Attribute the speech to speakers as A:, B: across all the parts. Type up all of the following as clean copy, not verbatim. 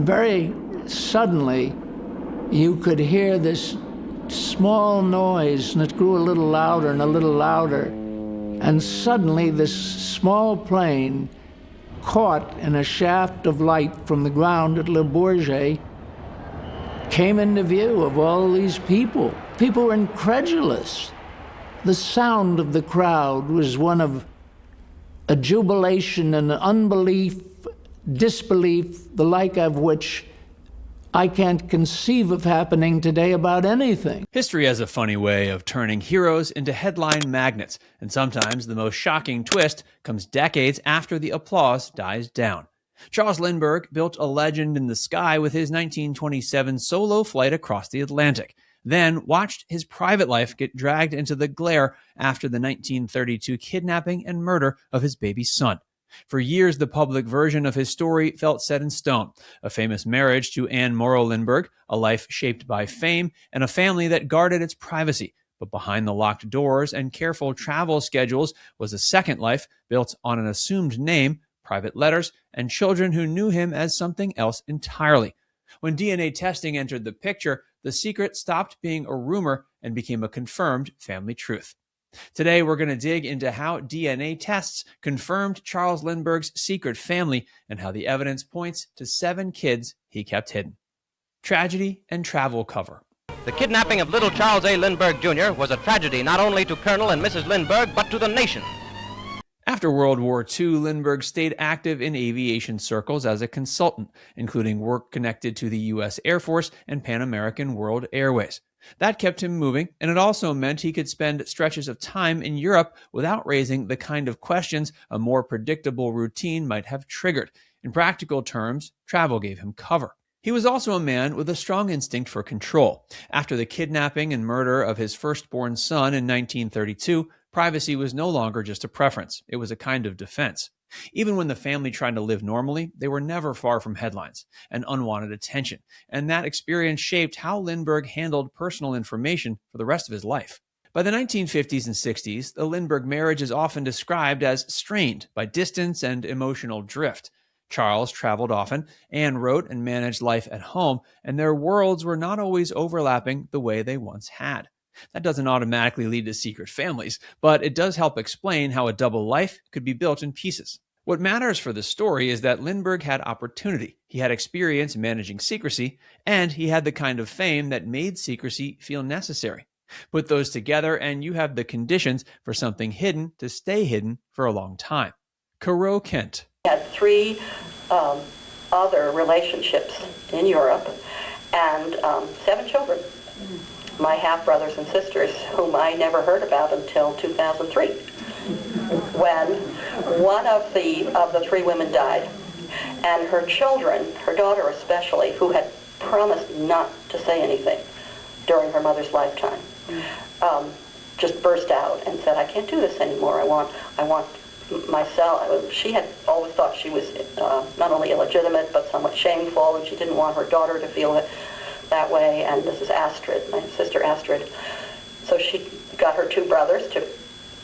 A: very suddenly, you could hear this small noise, and it grew a little louder and a little louder. And suddenly, this small plane caught in a shaft of light from the ground at Le Bourget came into view of all these people. People were incredulous. The sound of the crowd was one of a jubilation and unbelief, disbelief, the like of which I can't conceive of happening today about anything.
B: History has a funny way of turning heroes into headline magnets, and sometimes the most shocking twist comes decades after the applause dies down. Charles Lindbergh built a legend in the sky with his 1927 solo flight across the Atlantic, then watched his private life get dragged into the glare after the 1932 kidnapping and murder of his baby son. For years, the public version of his story felt set in stone. A famous marriage to Anne Morrow Lindbergh, a life shaped by fame, and a family that guarded its privacy. But behind the locked doors and careful travel schedules was a second life built on an assumed name, private letters, and children who knew him as something else entirely. When DNA testing entered the picture, the secret stopped being a rumor and became a confirmed family truth. Today, we're going to dig into how DNA tests confirmed Charles Lindbergh's secret family and how the evidence points to 7 kids he kept hidden. Tragedy and travel cover.
C: The kidnapping of little Charles A. Lindbergh, Jr. was a tragedy not only to Colonel and Mrs. Lindbergh, but to the nation.
B: After World War II, Lindbergh stayed active in aviation circles as a consultant, including work connected to the U.S. Air Force and Pan American World Airways. That kept him moving, and it also meant he could spend stretches of time in Europe without raising the kind of questions a more predictable routine might have triggered. In practical terms, travel gave him cover. He was also a man with a strong instinct for control. After the kidnapping and murder of his firstborn son in 1932, privacy was no longer just a preference. It was a kind of defense. Even when the family tried to live normally, they were never far from headlines and unwanted attention. And that experience shaped how Lindbergh handled personal information for the rest of his life. By the 1950s and 60s, the Lindbergh marriage is often described as strained by distance and emotional drift. Charles traveled often, Anne wrote and managed life at home, and their worlds were not always overlapping the way they once had. That doesn't automatically lead to secret families, but it does help explain how a double life could be built in pieces. What matters for the story is that Lindbergh had opportunity, he had experience managing secrecy, and he had the kind of fame that made secrecy feel necessary. Put those together and you have the conditions for something hidden to stay hidden for a long time. Careu Kent.
D: He had 3 other relationships in Europe and 7 children. My half-brothers and sisters, whom I never heard about until 2003, when one of the 3 women died, and her children, her daughter especially, who had promised not to say anything during her mother's lifetime, just burst out and said, "I can't do this anymore. I want myself." She had always thought she was not only illegitimate but somewhat shameful, and she didn't want her daughter to feel it that way. And this is Astrid, my sister Astrid. So she got her 2 brothers to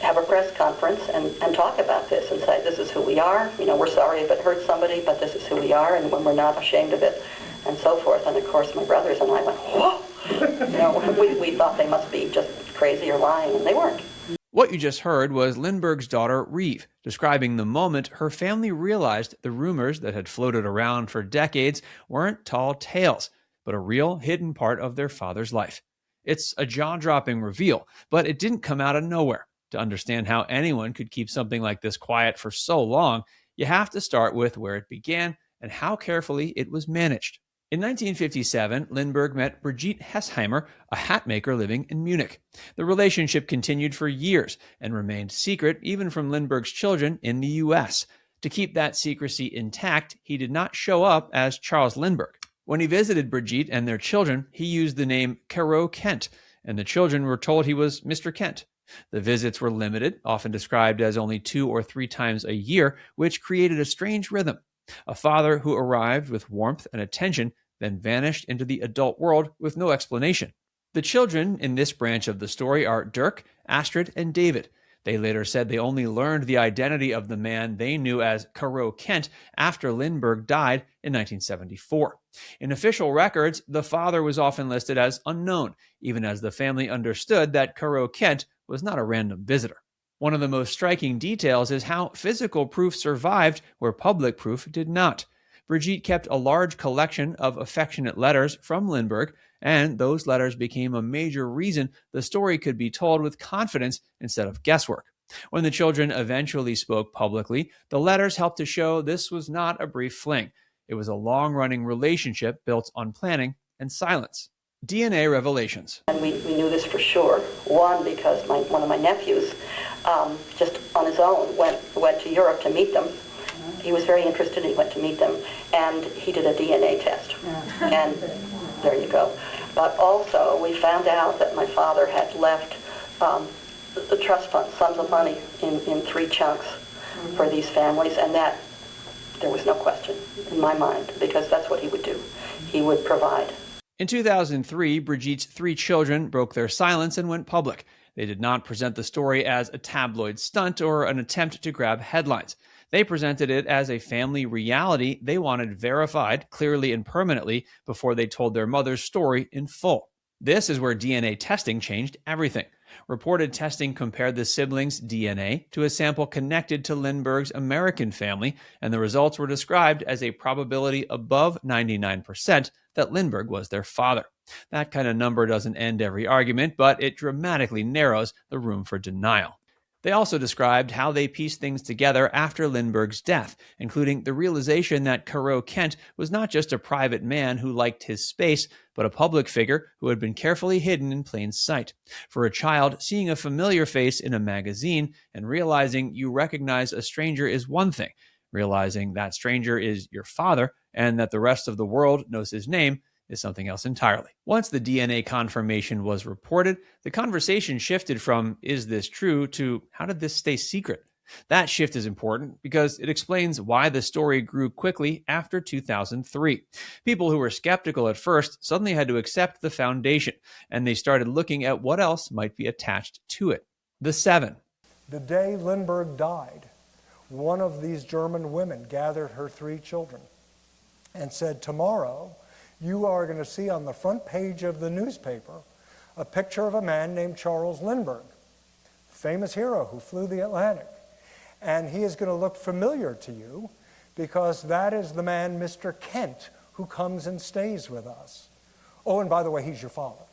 D: have a press conference and talk about this and say, "This is who we are. You know, we're sorry if it hurt somebody, but this is who we are, and when we're not ashamed of it," and so forth. And of course, my brothers and I went, "Whoa!" You know, we thought they must be just crazy or lying, and they weren't.
B: What you just heard was Lindbergh's daughter, Reeve, describing the moment her family realized the rumors that had floated around for decades weren't tall tales, but a real hidden part of their father's life. It's a jaw-dropping reveal, but it didn't come out of nowhere. To understand how anyone could keep something like this quiet for so long, you have to start with where it began and how carefully it was managed. In 1957, Lindbergh met Brigitte Hesheimer, a hat maker living in Munich. The relationship continued for years and remained secret even from Lindbergh's children in the U.S. To keep that secrecy intact, he did not show up as Charles Lindbergh. When he visited Brigitte and their children, he used the name Careu Kent, and the children were told he was Mr. Kent. The visits were limited, often described as only 2 or 3 times a year, which created a strange rhythm. A father who arrived with warmth and attention, then vanished into the adult world with no explanation. The children in this branch of the story are Dirk, Astrid, and David. They later said they only learned the identity of the man they knew as Careu Kent after Lindbergh died in 1974. In official records, the father was often listed as unknown, even as the family understood that Careu Kent was not a random visitor. One of the most striking details is how physical proof survived where public proof did not. Brigitte kept a large collection of affectionate letters from Lindbergh, and those letters became a major reason the story could be told with confidence instead of guesswork. When the children eventually spoke publicly, the letters helped to show this was not a brief fling. It was a long-running relationship built on planning and silence. DNA revelations.
D: And we knew this for sure. One, because one of my nephews, just on his own, went to Europe to meet them. He was very interested. He went to meet them, and he did a DNA test. And there you go. But also, we found out that my father had left the trust fund, sums of money in 3 chunks for these families, and that there was no question in my mind, because that's what he would do. He would provide.
B: In 2003, Brigitte's 3 children broke their silence and went public. They did not present the story as a tabloid stunt or an attempt to grab headlines. They presented it as a family reality they wanted verified clearly and permanently before they told their mother's story in full. This is where DNA testing changed everything. Reported testing compared the siblings' DNA to a sample connected to Lindbergh's American family, and the results were described as a probability above 99% that Lindbergh was their father. That kind of number doesn't end every argument, but it dramatically narrows the room for denial. They also described how they pieced things together after Lindbergh's death, including the realization that Careu Kent was not just a private man who liked his space, but a public figure who had been carefully hidden in plain sight. For a child, seeing a familiar face in a magazine and realizing you recognize a stranger is one thing. Realizing that stranger is your father and that the rest of the world knows his name is something else entirely. Once the DNA confirmation was reported, the conversation shifted from, is this true, to how did this stay secret? That shift is important because it explains why the story grew quickly after 2003. People who were skeptical at first suddenly had to accept the foundation, and they started looking at what else might be attached to it. The 7.
E: The day Lindbergh died, one of these German women gathered her 3 children and said, tomorrow, you are going to see on the front page of the newspaper a picture of a man named Charles Lindbergh, famous hero who flew the Atlantic. And he is going to look familiar to you because that is the man, Mr. Kent, who comes and stays with us. Oh, and by the way, he's your father.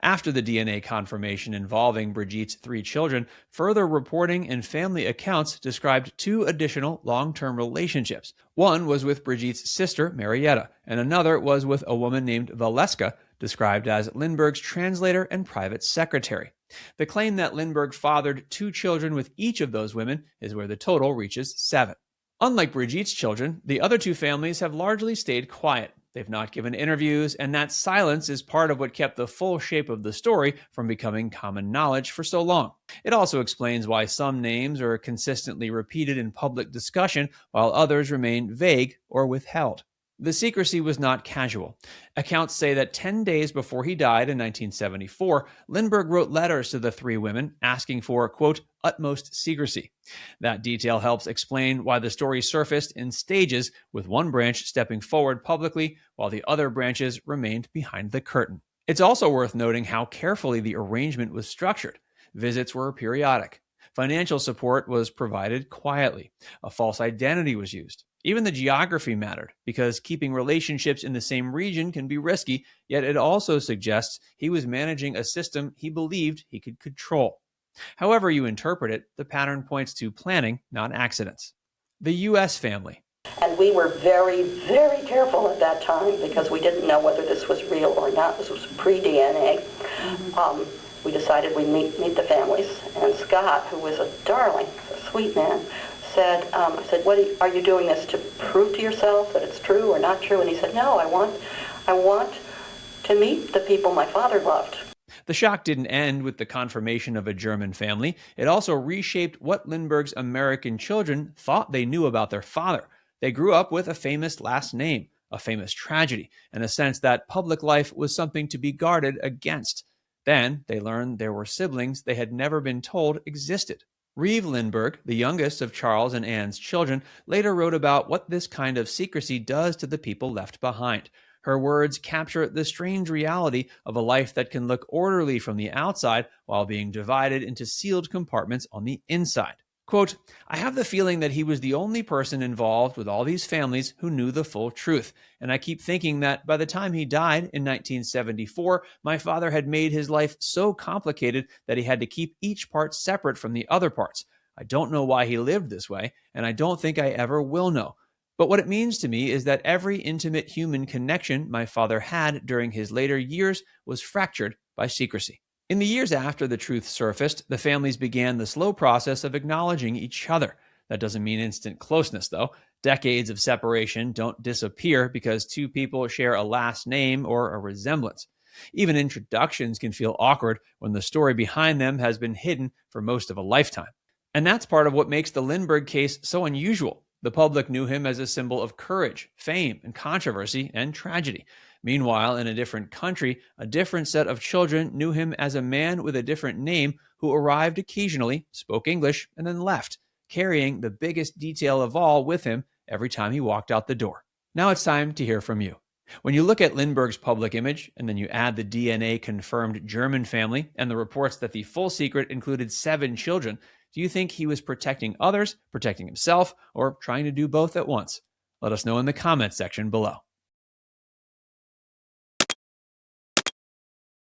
B: After the DNA confirmation involving Brigitte's 3 children, further reporting and family accounts described 2 additional long-term relationships. One was with Brigitte's sister, Marietta, and another was with a woman named Valeska, described as Lindbergh's translator and private secretary. The claim that Lindbergh fathered 2 children with each of those women is where the total reaches 7. Unlike Brigitte's children, the other 2 families have largely stayed quiet. They've not given interviews, and that silence is part of what kept the full shape of the story from becoming common knowledge for so long. It also explains why some names are consistently repeated in public discussion while others remain vague or withheld. The secrecy was not casual. Accounts say that 10 days before he died in 1974, Lindbergh wrote letters to the 3 women asking for, quote, utmost secrecy. That detail helps explain why the story surfaced in stages, with one branch stepping forward publicly while the other branches remained behind the curtain. It's also worth noting how carefully the arrangement was structured. Visits were periodic. Financial support was provided quietly. A false identity was used. Even the geography mattered, because keeping relationships in the same region can be risky, yet it also suggests he was managing a system he believed he could control. However you interpret it, the pattern points to planning, not accidents. The U.S. family.
D: And we were very, very careful at that time because we didn't know whether this was real or not. This was pre-DNA. We decided we'd meet the families. And Scott, who was a darling, a sweet man, said, I said, are you doing this to prove to yourself that it's true or not true? And he said, no, I want to meet the people my father loved.
B: The shock didn't end with the confirmation of a German family. It also reshaped what Lindbergh's American children thought they knew about their father. They grew up with a famous last name, a famous tragedy, and a sense that public life was something to be guarded against. Then they learned there were siblings they had never been told existed. Reeve Lindbergh, the youngest of Charles and Anne's children, later wrote about what this kind of secrecy does to the people left behind. Her words capture the strange reality of a life that can look orderly from the outside while being divided into sealed compartments on the inside. Quote, I have the feeling that he was the only person involved with all these families who knew the full truth. And I keep thinking that by the time he died in 1974, my father had made his life so complicated that he had to keep each part separate from the other parts. I don't know why he lived this way, and I don't think I ever will know. But what it means to me is that every intimate human connection my father had during his later years was fractured by secrecy. In the years after the truth surfaced, the families began the slow process of acknowledging each other. That doesn't mean instant closeness, though. Decades of separation don't disappear because two people share a last name or a resemblance. Even introductions can feel awkward when the story behind them has been hidden for most of a lifetime. And that's part of what makes the Lindbergh case so unusual. The public knew him as a symbol of courage, fame, and controversy and tragedy. Meanwhile, in a different country, a different set of children knew him as a man with a different name who arrived occasionally, spoke English, and then left, carrying the biggest detail of all with him every time he walked out the door. Now it's time to hear from you. When you look at Lindbergh's public image, and then you add the DNA-confirmed German family and the reports that the full secret included 7 children, do you think he was protecting others, protecting himself, or trying to do both at once? Let us know in the comments section below.